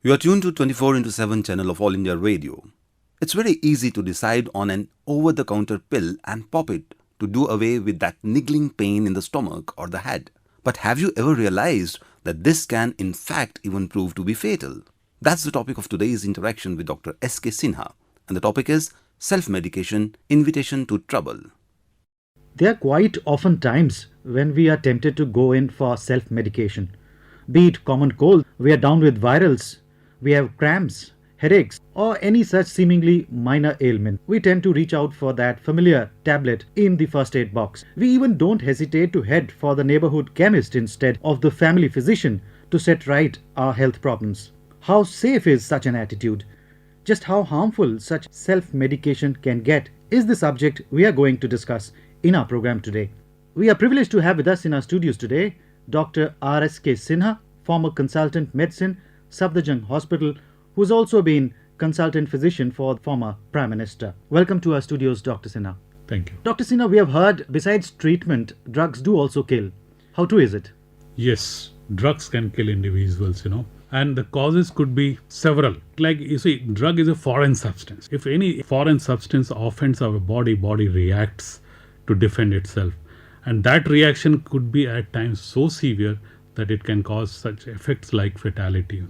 You are tuned to 24 into 7 channel of All India Radio. It's very easy to decide on an over-the-counter pill and pop it to do away with that niggling pain in the stomach or the head. But have you ever realized that this can in fact even prove to be fatal? That's the topic of today's interaction with Dr. S.K. Sinha, and the topic is self-medication, invitation to trouble. There are quite often times when we are tempted to go in for self-medication. Be it common cold, we are down with virals, we have cramps, headaches, or any such seemingly minor ailment. We tend to reach out for that familiar tablet in the first aid box. We even don't hesitate to head for the neighborhood chemist instead of the family physician to set right our health problems. How safe is such an attitude? Just how harmful such self-medication can get is the subject we are going to discuss in our program today. We are privileged to have with us in our studios today Dr. R.S.K. Sinha, former consultant medicine, Safdarjung Hospital, who has also been consultant physician for the former Prime Minister. Welcome to our studios, Dr. Sinha. Thank you. Dr. Sinha, we have heard besides treatment, drugs do also kill. How true is it? Yes, drugs can kill individuals, and the causes could be several. Like you see, drug is a foreign substance. If any foreign substance offends our body reacts to defend itself. And that reaction could be at times so severe that it can cause such effects like fatality,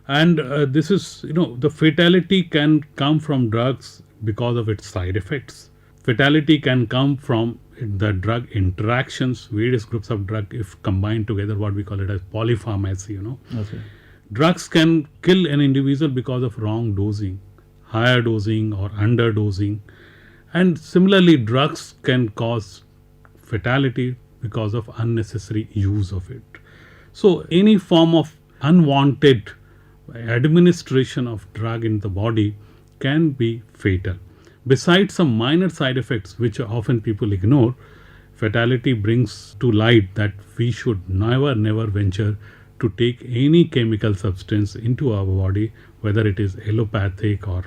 And this is, the fatality can come from drugs because of its side effects. Fatality can come from the drug interactions, various groups of drug if combined together, what we call it as polypharmacy, Okay. Drugs can kill an individual because of wrong dosing, higher dosing or underdosing. And similarly, drugs can cause fatality because of unnecessary use of it. So any form of unwanted administration of drug in the body can be fatal. Besides some minor side effects which often people ignore, fatality brings to light that we should never venture to take any chemical substance into our body, whether it is allopathic or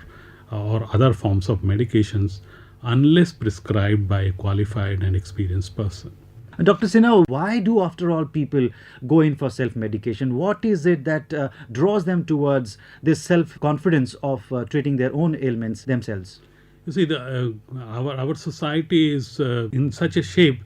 other forms of medications, unless prescribed by a qualified and experienced person. Dr. Sinha, why do after all people go in for self-medication? What is it that draws them towards this self-confidence of treating their own ailments themselves? You see, our society is in such a shape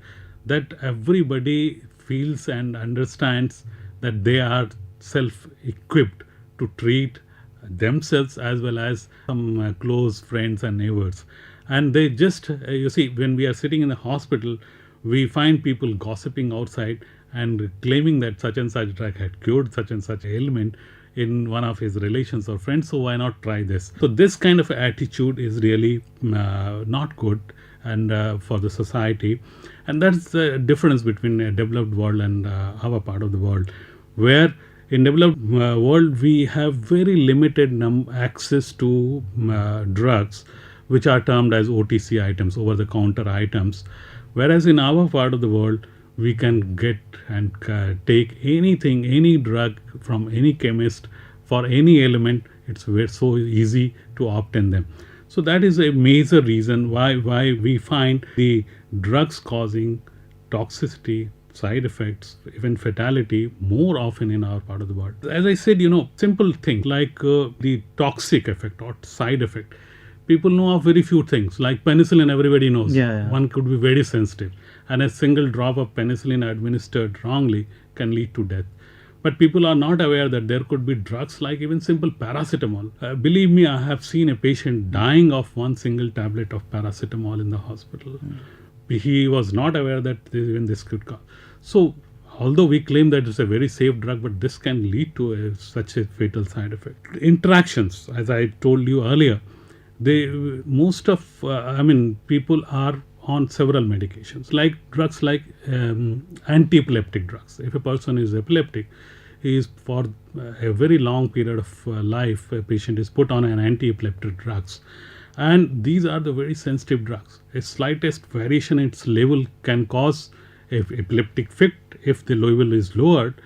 that everybody feels and understands that they are self-equipped to treat themselves as well as some close friends and neighbors. And they just, you see, when we are sitting in the hospital, we find people gossiping outside and claiming that such and such drug had cured such and such ailment in one of his relations or friends, so why not try this? So this kind of attitude is really not good and for the society. And that's the difference between a developed world and our part of the world, where in developed world we have very limited access to drugs which are termed as OTC items, over-the-counter items. Whereas in our part of the world, we can get and take anything, any drug from any chemist for any ailment. It's so easy to obtain them. So that is a major reason why we find the drugs causing toxicity, side effects, even fatality more often in our part of the world. As I said, simple things like the toxic effect or side effect. People know of very few things, like penicillin everybody knows. Yeah. One could be very sensitive, and a single drop of penicillin administered wrongly can lead to death. But people are not aware that there could be drugs like even simple paracetamol. Believe me, I have seen a patient dying of one single tablet of paracetamol in the hospital. He was not aware that even this could cause. So, although we claim that it's a very safe drug, but this can lead to such a fatal side effect. Interactions, as I told you earlier, people are on several medications, like drugs like anti-epileptic drugs. If a person is epileptic, he is for a very long period of life, a patient is put on an anti-epileptic drugs. And these are the very sensitive drugs. A slightest variation in its level can cause an epileptic fit if the level is lowered.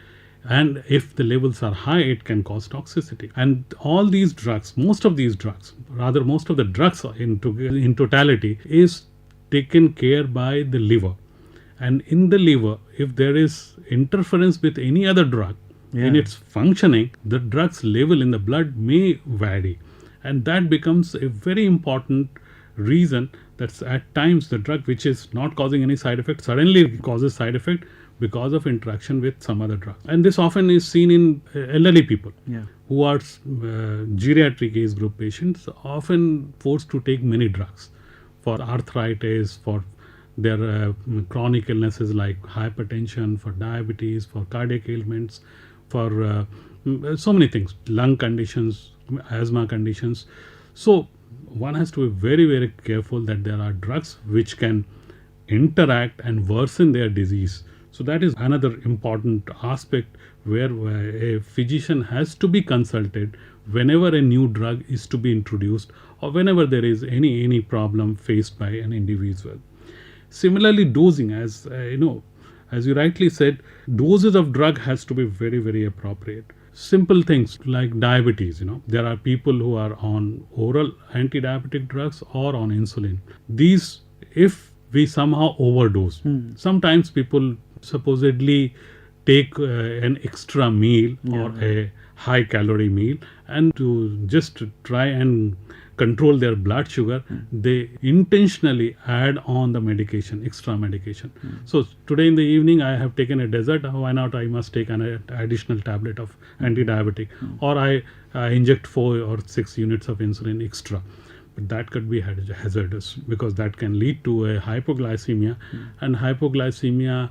And if the levels are high, it can cause toxicity. And all these drugs, most of the drugs in totality is taken care by the liver. And in the liver, if there is interference with any other drug, in its functioning, the drug's level in the blood may vary. And that becomes a very important reason that at times the drug which is not causing any side effect suddenly causes side effect because of interaction with some other drug. And this often is seen in elderly people who are geriatric age group patients, often forced to take many drugs for arthritis, for their chronic illnesses like hypertension, for diabetes, for cardiac ailments, for so many things, lung conditions, asthma conditions. So one has to be very, very careful that there are drugs which can interact and worsen their disease. So that is another important aspect where a physician has to be consulted whenever a new drug is to be introduced or whenever there is any problem faced by an individual. Similarly, dosing, as as you rightly said, doses of drug has to be very, very appropriate. Simple things like diabetes, there are people who are on oral anti-diabetic drugs or on insulin. These, if we somehow overdose, sometimes people supposedly take an extra meal or a high calorie meal, and to just try and control their blood sugar, they intentionally add on the medication, extra medication. So today in the evening I have taken a dessert, why not I must take an additional tablet of anti-diabetic, or I inject 4 or 6 units of insulin extra. But that could be hazardous because that can lead to a hypoglycemia, and hypoglycemia,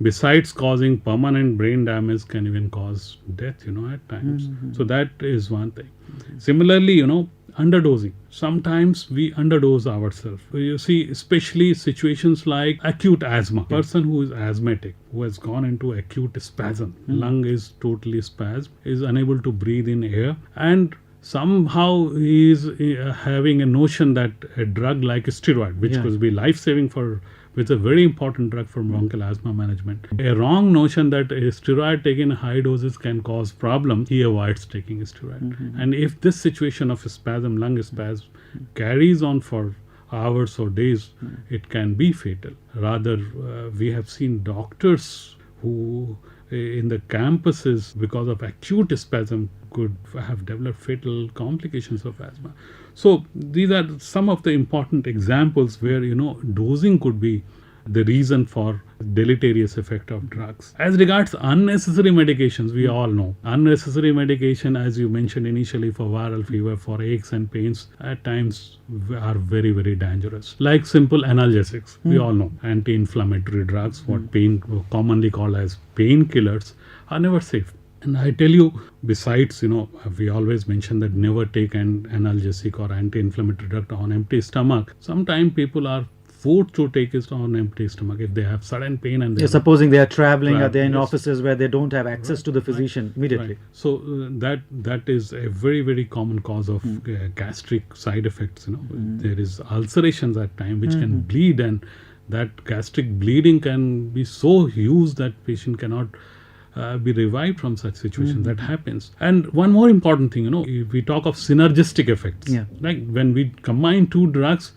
besides causing permanent brain damage, can even cause death, at times. So that is one thing. Similarly, underdosing. Sometimes we underdose ourselves. You see, especially situations like acute asthma. Person who is asthmatic, who has gone into acute spasm, lung is totally spasmed, is unable to breathe in air, and somehow he is having a notion that a drug like a steroid, which could be life-saving it's a very important drug for bronchial asthma management. A wrong notion that a steroid taken in high doses can cause problems, he avoids taking a steroid. And if this situation of spasm, lung spasm, carries on for hours or days, it can be fatal. Rather, we have seen doctors who in the campuses, because of acute spasm, could have developed fatal complications of asthma. So these are some of the important examples where dosing could be the reason for deleterious effect of drugs. As regards unnecessary medications, we all know unnecessary medication, as you mentioned initially, for viral fever, for aches and pains, at times are very, very dangerous. Like simple analgesics, we all know anti-inflammatory drugs, what commonly called as painkillers, are never safe. And I tell you, besides, we always mention that never take an analgesic or anti-inflammatory drug on empty stomach. Sometimes people are forced to take it on empty stomach if they have sudden pain and supposing they are traveling or they're in offices where they don't have access to the physician immediately. So that is a very, very common cause of gastric side effects. There is ulcerations at time which can bleed, and that gastric bleeding can be so huge that patient cannot be revived from such situations. That happens. And one more important thing, if we talk of synergistic effects, like when we combine two drugs,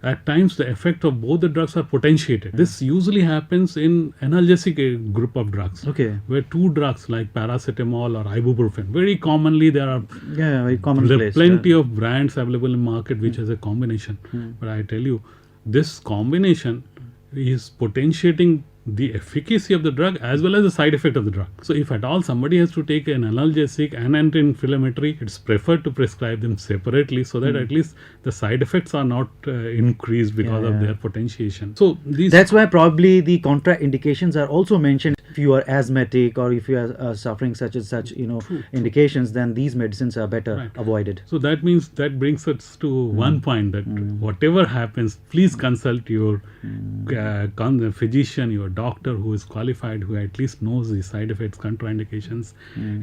at times the effect of both the drugs are potentiated. This usually happens in analgesic group of drugs, where two drugs like paracetamol or ibuprofen, very commonly there are very commonplace, plenty of brands available in market which has a combination. But I tell you, this combination is potentiating the efficacy of the drug as well as the side effect of the drug. So if at all somebody has to take an analgesic and anti-inflammatory, it's preferred to prescribe them separately so that at least the side effects are not increased because of their potentiation. So that's why probably the contraindications are also mentioned. If you are asthmatic or if you are suffering such and such indications, then these medicines are better avoided. So that means that brings us to one point, that whatever happens, please consult your physician, your doctor who is qualified, who at least knows the side effects, contraindications,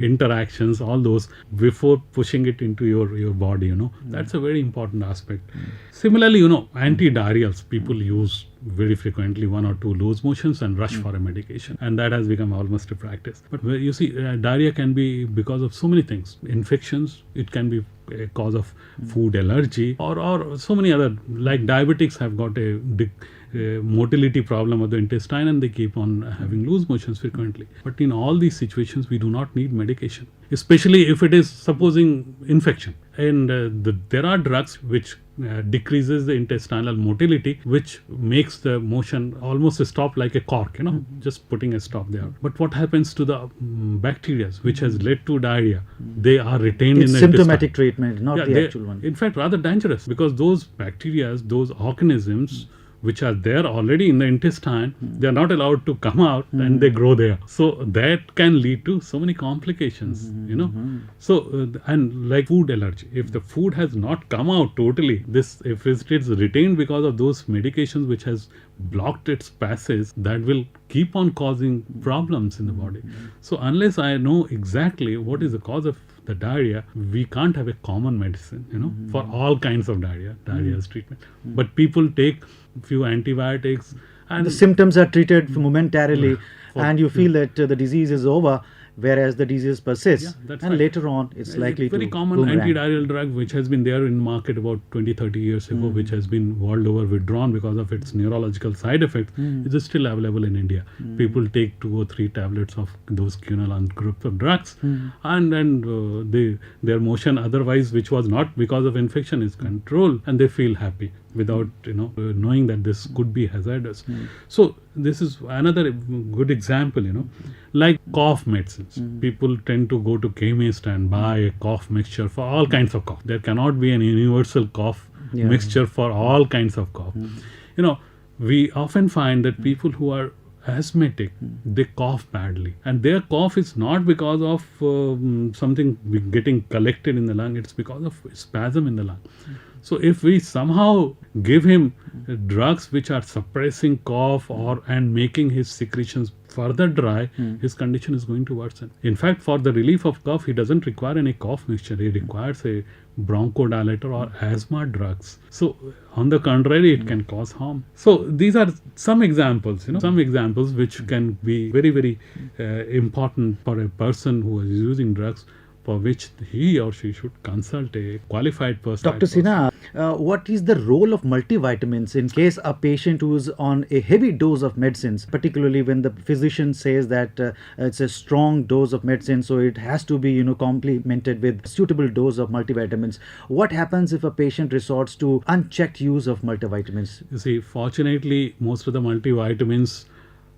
interactions, all those, before pushing it into your body. That's a very important aspect. Similarly, antidiarrheals people use very frequently, 1 or 2 loose motions and rush for a medication, and that has become almost a practice. But you see, diarrhea can be because of so many things. Infections, it can be a cause of food allergy, or so many other, like diabetics have got a motility problem of the intestine, and they keep on having loose motions frequently. But in all these situations, we do not need medication, especially if it is supposing infection. And there are drugs which decreases the intestinal motility, which makes the motion almost stop like a cork, just putting a stop there. But what happens to the bacteria which has led to diarrhea? They are retained It's in the symptomatic intestine. treatment, not the actual one. In fact, rather dangerous, because those bacteria, those organisms which are there already in the intestine, they are not allowed to come out, and they grow there. So that can lead to so many complications, So, and like food allergy, if the food has not come out totally, if it is retained because of those medications which has blocked its passage, that will keep on causing problems in the body. So unless I know exactly what is the cause of the diarrhea, we can't have a common medicine, for all kinds of diarrhea's treatment. But people take few antibiotics, and The symptoms are treated momentarily, and you feel that the disease is over, whereas the disease persists, that's and right. later on it's likely very to common boomerang. antidiarrheal drug which has been there in market about 20-30 years ago, which has been world over withdrawn because of its neurological side effects. It is still available in India. People take 2 or 3 tablets of those Quinalan group of drugs, and then their motion otherwise, which was not because of infection, is controlled, and they feel happy without knowing that this could be hazardous. So this is another good example, like cough medicines. People tend to go to chemist and buy a cough mixture for all kinds of cough. There cannot be an universal cough mixture for all kinds of cough. We often find that people who are asthmatic, they cough badly, and their cough is not because of something getting collected in the lung, it's because of spasm in the lung. So if we somehow give him drugs which are suppressing cough and making his secretions further dry, his condition is going to worsen. In fact, for the relief of cough, he doesn't require any cough mixture. He requires a bronchodilator or asthma drugs. So on the contrary, it can cause harm. So these are some examples, some examples which can be very, very important for a person who is using drugs, for which he or she should consult a qualified person. Dr. Sinha, what is the role of multivitamins in case a patient who is on a heavy dose of medicines, particularly when the physician says that it's a strong dose of medicine, so it has to be complemented with suitable dose of multivitamins? What happens if a patient resorts to unchecked use of multivitamins? You see, fortunately, most of the multivitamins,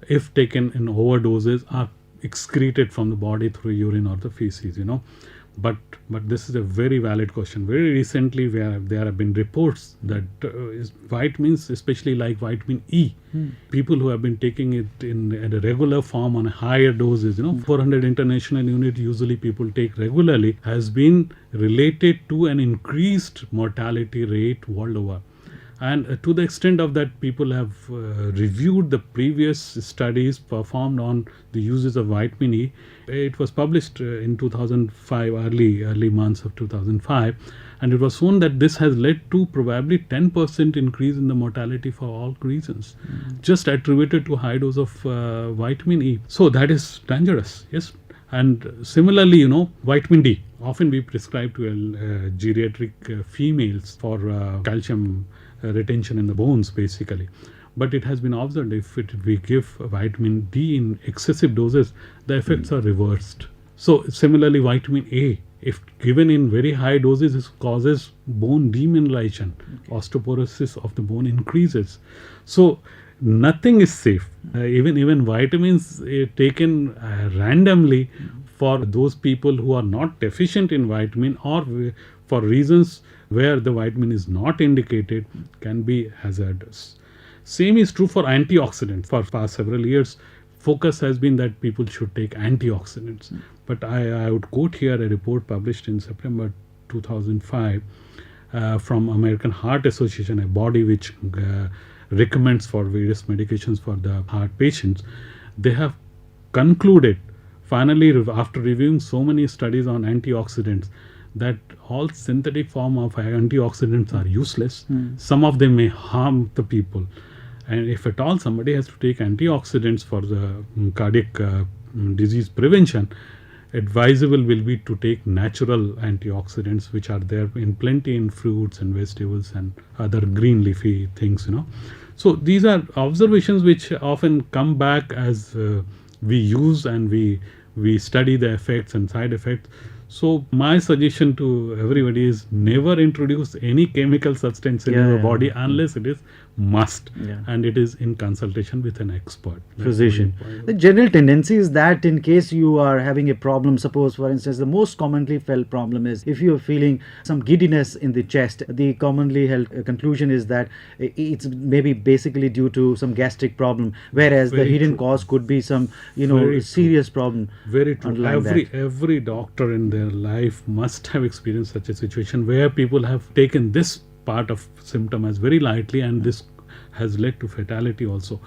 if taken in overdoses, are excreted from the body through urine or the feces, But this is a very valid question. Very recently, there have been reports that vitamins, especially like vitamin E, people who have been taking it at a regular form on higher doses, 400 international unit usually people take regularly, has been related to an increased mortality rate world over. And to the extent of that, people have reviewed the previous studies performed on the uses of vitamin E. It was published in 2005, early months of 2005, and it was shown that this has led to probably 10% increase in the mortality for all reasons, just attributed to high dose of vitamin E. So that is dangerous, yes. And similarly, vitamin D, often we prescribe to geriatric females for calcium retention in the bones, basically. But it has been observed if we give vitamin D in excessive doses, the effects are reversed. So similarly, vitamin A, if given in very high doses, it causes bone demineralization. Osteoporosis of the bone increases. So nothing is safe. Even vitamins taken randomly for those people who are not deficient in vitamin, or for reasons where the vitamin is not indicated, can be hazardous. Same is true for antioxidants. For past several years, focus has been that people should take antioxidants. But I would quote here a report published in September 2005 from American Heart Association, a body which recommends for various medications for the heart patients. They have concluded, finally, after reviewing so many studies on antioxidants, that all synthetic form of antioxidants are useless. Some of them may harm the people, and if at all somebody has to take antioxidants for the cardiac disease prevention, advisable will be to take natural antioxidants which are there in plenty in fruits and vegetables and other green leafy things. So these are observations which often come back as we use and we study the effects and side effects. So my suggestion to everybody is never introduce any chemical substance in your body unless it is must, and it is in consultation with an expert. That's Physician. very important. The general tendency is that in case you are having a problem, suppose for instance, the most commonly felt problem is if you are feeling some giddiness in the chest, the commonly held conclusion is that it's maybe basically due to some gastric problem, whereas the Very hidden true. cause could be some, Very serious problem. Very true. underlying that. Every doctor in their life must have experienced such a situation where people have taken this part of symptom as very lightly, and this has led to fatality also.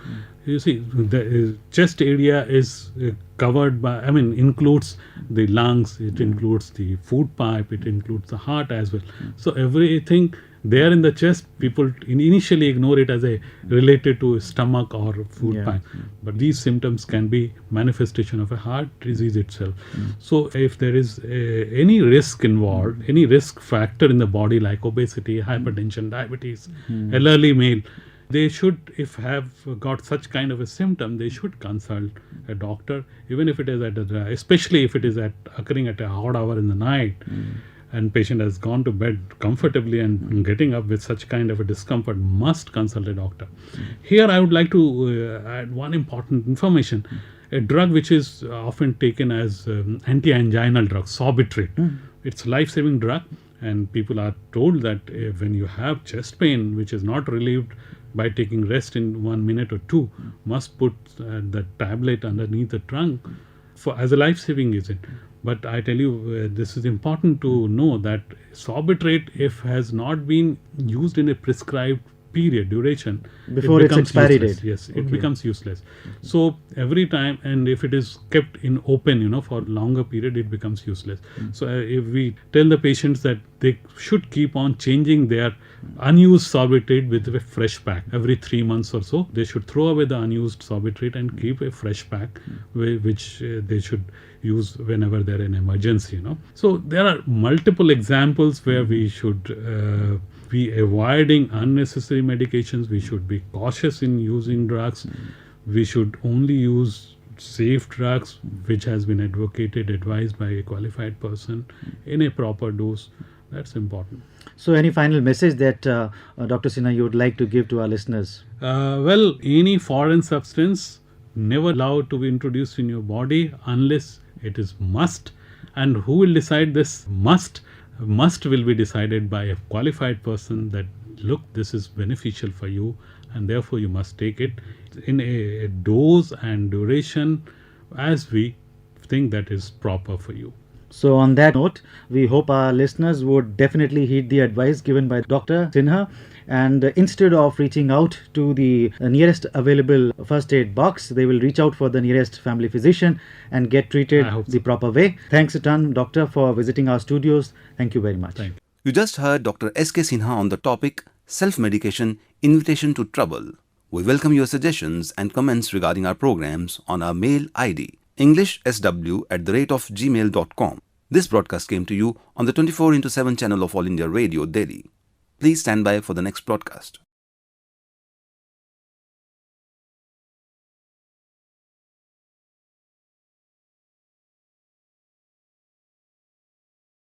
You see, the chest area is covered by, includes the lungs, it includes the food pipe, it includes the heart as well. So everything there in the chest, people initially ignore it as a related to stomach or food pipe, but these symptoms can be manifestation of a heart disease itself. So if there is any risk involved, any risk factor in the body like obesity, hypertension, diabetes, elderly male, they should, if have got such kind of a symptom, they should consult a doctor, even if it is especially if it is occurring at a odd hour in the night, and patient has gone to bed comfortably and getting up with such kind of a discomfort, must consult a doctor. Here I would like to add one important information. A drug which is often taken as anti-anginal drug, Sorbitrate. It's a life-saving drug, and people are told that when you have chest pain which is not relieved by taking rest in 1 minute or two, must put the tablet underneath the trunk as a life-saving agent. But I tell you, this is important to know that Sorbitrate, if has not been used in a prescribed duration, Before its expiry useless. date. Yes, it becomes useless. So every time, and if it is kept in open, for longer period, it becomes useless. So if we tell the patients that they should keep on changing their unused Sorbitrate with a fresh pack every 3 months or so, they should throw away the unused Sorbitrate and keep a fresh pack, which they should use whenever they're in emergency. So there are multiple examples where we should be avoiding unnecessary medications. We should be cautious in using drugs. We should only use safe drugs which has been advised by a qualified person in a proper dose. That's important. So any final message that Dr. Sinha you would like to give to our listeners? Well, any foreign substance never allowed to be introduced in your body unless it is must. And who will decide this must? Must will be decided by a qualified person that look, this is beneficial for you and therefore you must take it in a dose and duration as we think that is proper for you. So on that note, we hope our listeners would definitely heed the advice given by Dr. Sinha, and instead of reaching out to the nearest available first aid box, they will reach out for the nearest family physician and get treated the proper way. Thanks a ton, Doctor, for visiting our studios. Thank you very much. Thank you. You just heard Dr. S.K. Sinha on the topic Self-Medication, Invitation to Trouble. We welcome your suggestions and comments regarding our programs on our mail ID englishsw@gmail.com. This broadcast came to you on the 24/7 channel of All India Radio, Delhi. Please stand by for the next broadcast.